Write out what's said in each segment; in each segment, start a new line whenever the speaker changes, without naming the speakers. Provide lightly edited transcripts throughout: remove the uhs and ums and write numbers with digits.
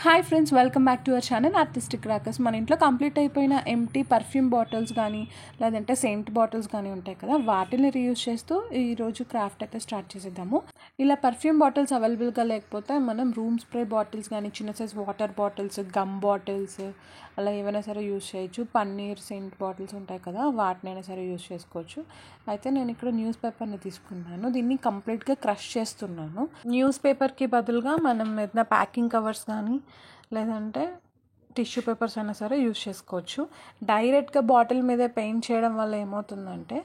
Hi friends, welcome back to our channel artistic crackers. మన ఇంట్లో complete అయిపోయిన empty perfume bottles కానీ లేదంటే సెంట్ బాటిల్స్ కానీ ఉంటాయి కదా, వాటిని రీయూజ్ చేస్తూ ఈరోజు క్రాఫ్ట్ అయితే స్టార్ట్ చేసేద్దాము. ఇలా పర్ఫ్యూమ్ బాటిల్స్ అవైలబుల్గా లేకపోతే మనం రూమ్ స్ప్రే బాటిల్స్ కానీ, చిన్న size water bottles, gum bottles అలా ఏవైనా సరే యూజ్ చేయొచ్చు. పన్నీర్ సెంట్ బాటిల్స్ ఉంటాయి కదా, వాటినైనా సరే యూజ్ చేసుకోవచ్చు. అయితే నేను ఇక్కడ న్యూస్ పేపర్ని తీసుకున్నాను. దీన్ని కంప్లీట్గా క్రష్ చేస్తున్నాను. న్యూస్ పేపర్కి బదులుగా మనం ఏదైనా ప్యాకింగ్ కవర్స్ కానీ లేదంటే టిష్యూ పేపర్స్ అయినా సరే యూజ్ చేసుకోవచ్చు. డైరెక్ట్గా బాటిల్ మీదే పెయింట్ చేయడం వల్ల ఏమవుతుందంటే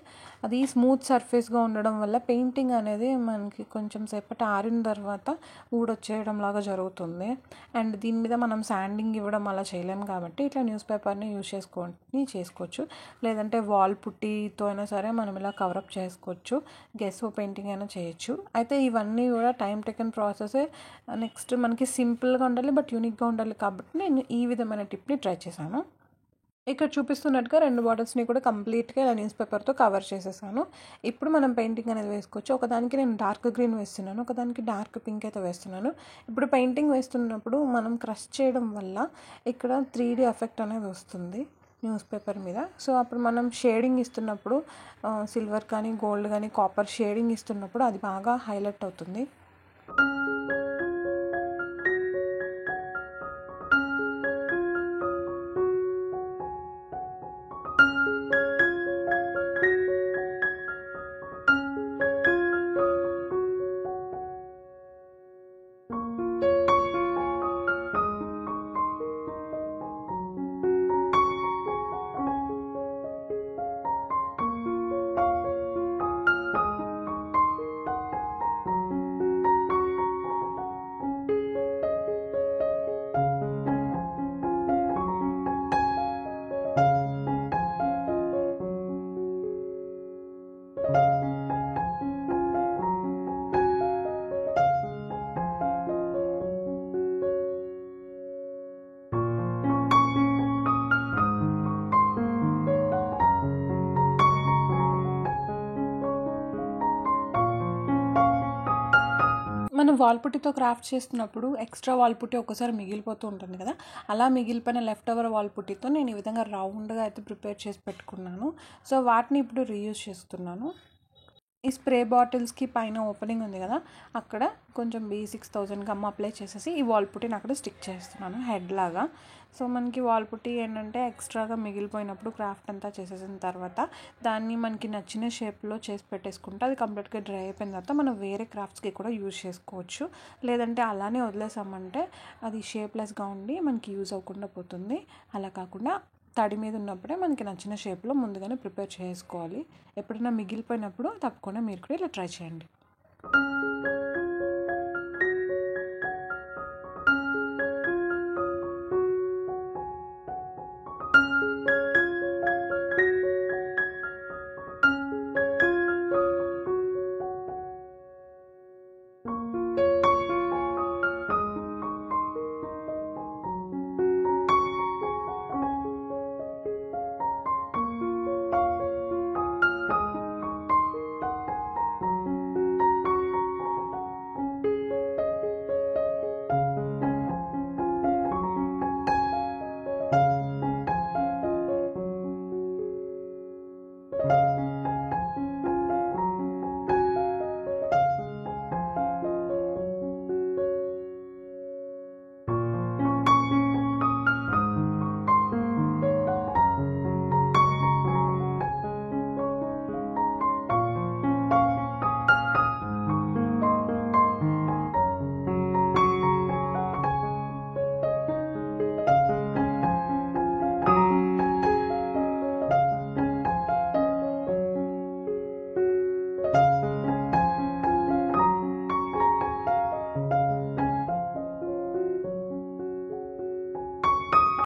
అది స్మూత్ సర్ఫేస్గా ఉండడం వల్ల పెయింటింగ్ అనేది మనకి కొంచెం సేపటి ఆరిన తర్వాత ఊడొచ్చేయడం లాగా జరుగుతుంది. అండ్ దీని మీద మనం శాండింగ్ ఇవ్వడం అలా చేయలేము కాబట్టి ఇట్లా న్యూస్ పేపర్ని యూజ్ చేసుకోవచ్చు. లేదంటే వాల్ పుట్టితో అయినా సరే మనం ఇలా కవరప్ చేసుకోవచ్చు. గెస్సో పెయింటింగ్ అయినా చేయొచ్చు. అయితే ఇవన్నీ కూడా టైం టేకన్ ప్రాసెసే. నెక్స్ట్ మనకి సింపుల్గా ఉండాలి బట్ యూనిక్గా ఉండాలి కాబట్టి నేను ఈ విధమైన టిప్ని ట్రై చేశాను. ఇక్కడ చూపిస్తున్నట్టుగా 2 బాటిల్స్ని కూడా కంప్లీట్గా ఇలా న్యూస్ పేపర్తో కవర్ చేసేసాను. ఇప్పుడు మనం పెయింటింగ్ అనేది వేసుకోవచ్చు. ఒకదానికి నేను డార్క్ గ్రీన్ వేస్తున్నాను, ఒకదానికి డార్క్ పింక్ అయితే వేస్తున్నాను. ఇప్పుడు పెయింటింగ్ వేస్తున్నప్పుడు మనం క్రష్ చేయడం వల్ల ఇక్కడ 3D ఎఫెక్ట్ అనేది వస్తుంది న్యూస్ పేపర్ మీద. సో అప్పుడు మనం షేడింగ్ ఇస్తున్నప్పుడు సిల్వర్ కానీ గోల్డ్ కానీ కాపర్ షేడింగ్ ఇస్తున్నప్పుడు అది బాగా హైలైట్ అవుతుంది. మనం వాల్పుట్టితో క్రాఫ్ట్ చేస్తున్నప్పుడు ఎక్స్ట్రా వాల్పుట్టి ఒక్కసారి మిగిలిపోతూ ఉంటుంది కదా, అలా మిగిలిపోయిన లెఫ్ట్ ఓవర్ వాల్పుట్టితో నేను ఈ విధంగా రౌండ్గా అయితే ప్రిపేర్ చేసి పెట్టుకున్నాను. సో వాటిని ఇప్పుడు రీయూజ్ చేస్తున్నాను. ఈ స్ప్రే బాటిల్స్కి పైన ఓపెనింగ్ ఉంది కదా, అక్కడ కొంచెం B6000 గమ్ అప్లై చేసేసి ఈ వాల్ పుట్టిని అక్కడ స్టిక్ చేస్తున్నాను హెడ్ లాగా. సో మనకి వాల్ పుట్టి ఏంటంటే ఎక్స్ట్రాగా మిగిలిపోయినప్పుడు క్రాఫ్ట్ అంతా చేసేసిన తర్వాత దాన్ని మనకి నచ్చిన షేప్లో చేసి పెట్టేసుకుంటే అది కంప్లీట్గా డ్రై అయిపోయిన తర్వాత మనం వేరే క్రాఫ్ట్స్కి కూడా యూజ్ చేసుకోవచ్చు. లేదంటే అలానే వదిలేసామంటే అది షేప్లెస్గా ఉండి మనకి యూజ్ అవ్వకుండా పోతుంది. అలా కాకుండా తడి మీద ఉన్నప్పుడే మనకి నచ్చిన షేప్లో ముందుగానే ప్రిపేర్ చేసుకోవాలి. ఎప్పుడైనా మిగిలిపోయినప్పుడు తప్పకుండా మీరు కూడా ఇలా ట్రై చేయండి.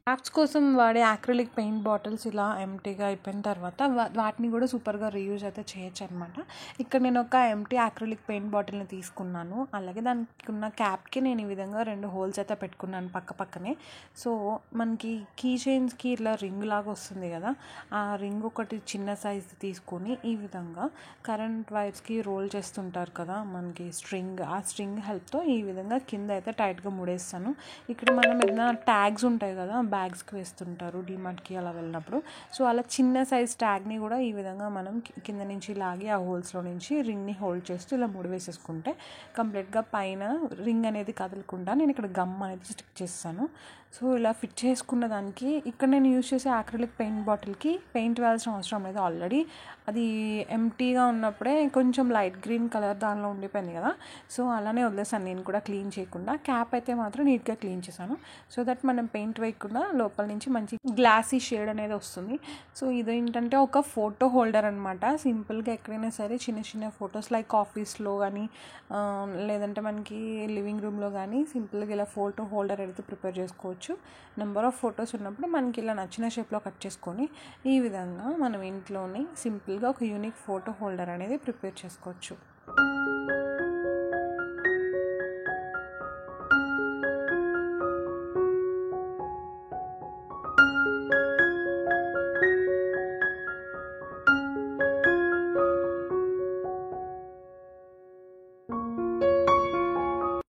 క్రాఫ్ట్స్ కోసం వాడే యాక్రిలిక్ పెయింట్ బాటిల్స్ ఇలా ఎంటీగా అయిపోయిన తర్వాత వాటిని కూడా సూపర్గా రీయూజ్ అయితే చేయొచ్చు అనమాట. ఇక్కడ నేను ఒక ఎంటీ యాక్రిలిక్ పెయింట్ బాటిల్ని తీసుకున్నాను. అలాగే దానికి ఉన్న క్యాప్కి నేను ఈ విధంగా 2 హోల్స్ అయితే పెట్టుకున్నాను పక్క పక్కనే. సో మనకి కీ చైన్స్కి ఇట్లా రింగ్ లాగా వస్తుంది కదా, ఆ రింగ్ ఒకటి చిన్న సైజ్ తీసుకొని ఈ విధంగా కరెంట్ వైర్స్కి రోల్ చేస్తుంటారు కదా మనకి ఆ స్ట్రింగ్ హెల్ప్తో ఈ విధంగా కింద అయితే టైట్గా ముడేస్తాను. ఇక్కడ మనం ఏదైనా ట్యాగ్స్ ఉంటాయి కదా, బ్యాగ్స్కి వేస్తుంటారు డిమార్ట్కి అలా వెళ్ళినప్పుడు. సో అలా చిన్న సైజ్ ట్యాగ్ని కూడా ఈ విధంగా మనం కింద నుంచి లాగి ఆ హోల్స్లో నుంచి రింగ్ని హోల్డ్ చేస్తూ ఇలా ముడివేసేసుకుంటే కంప్లీట్గా పైన రింగ్ అనేది కదలకుండా నేను ఇక్కడ గమ్ అనేది స్టిక్ చేస్తాను. సో ఇలా ఫిట్ చేసుకున్న దానికి ఇక్కడ నేను యూజ్ చేసే యాక్రిలిక్ పెయింట్ బాటిల్కి పెయింట్ వేయాల్సిన అవసరం లేదు. ఆల్రెడీ అది ఎంటీగా ఉన్నప్పుడే కొంచెం లైట్ గ్రీన్ కలర్ దానిలో ఉండిపోయింది కదా, సో అలానే వదిలేసాను నేను కూడా క్లీన్ చేయకుండా. క్యాప్ అయితే మాత్రం నీట్గా క్లీన్ చేశాను సో దట్ మనం పెయింట్ వేయకుండా లోపల నుంచి మంచి గ్లాసీ షేడ్ అనేది వస్తుంది. సో ఇదేంటంటే ఒక ఫోటో హోల్డర్ అనమాట. సింపుల్గా ఎక్కడైనా సరే చిన్న చిన్న ఫొటోస్ లైక్ ఆఫీస్లో కానీ లేదంటే మనకి లివింగ్ రూమ్లో కానీ సింపుల్గా ఇలా ఫోటో హోల్డర్ అయితే ప్రిపేర్ చేసుకోవచ్చు. నెంబర్ ఆఫ్ ఫొటోస్ ఉన్నప్పుడు మనకి ఇలా నచ్చిన షేప్లో కట్ చేసుకొని ఈ విధంగా మనం ఇంట్లోనే సింపుల్గా ఒక యూనిక్ ఫోటో హోల్డర్ అనేది ప్రిపేర్ చేసుకోవచ్చు.